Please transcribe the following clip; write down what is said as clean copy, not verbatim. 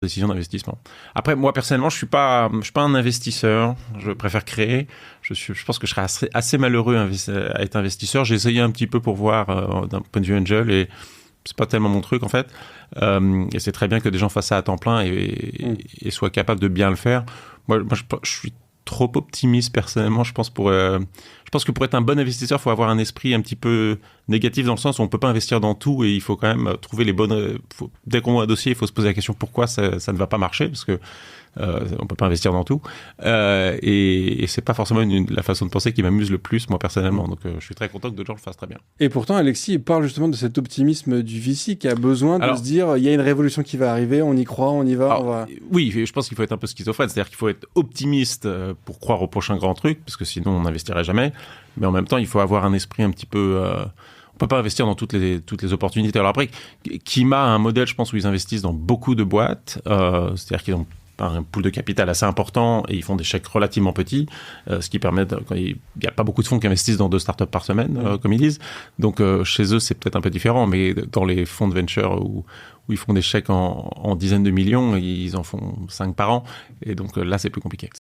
décision d'investissement. Après, moi personnellement, je suis pas un investisseur. Je préfère créer. Je pense que je serais assez malheureux à être investisseur. J'ai essayé un petit peu pour voir d'un point de vue angel et c'est pas tellement mon truc en fait. Et c'est très bien que des gens fassent ça à temps plein et soient capables de bien le faire. Moi je suis trop optimiste personnellement. Je pense que pour être un bon investisseur, il faut avoir un esprit un petit peu négatif dans le sens où on peut pas investir dans tout et il faut quand même trouver les bonnes. Dès qu'on voit un dossier, il faut se poser la question pourquoi ça ne va pas marcher parce que on peut pas investir dans tout et c'est pas forcément la façon de penser qui m'amuse le plus moi personnellement. Donc je suis très content que d'autres gens le fassent très bien. Et pourtant, Alexis il parle justement de cet optimisme du VC qui a besoin de se dire il y a une révolution qui va arriver, on y croit, on y va. Alors, oui, je pense qu'il faut être un peu schizophrène, c'est-à-dire qu'il faut être optimiste pour croire au prochain grand truc, parce que sinon on n'investirait jamais. Mais en même temps, il faut avoir un esprit un petit peu. On peut pas investir dans toutes les opportunités. Alors après, Kima a un modèle, je pense, où ils investissent dans beaucoup de boîtes, c'est-à-dire qu'ils ont un pool de capital assez important et ils font des chèques relativement petits, ce qui permet, il n'y a pas beaucoup de fonds qui investissent dans 2 startups par semaine, comme ils disent. Donc chez eux, c'est peut-être un peu différent, mais dans les fonds de venture où ils font des chèques en dizaines de millions, ils en font 5 par an. Et donc là, c'est plus compliqué.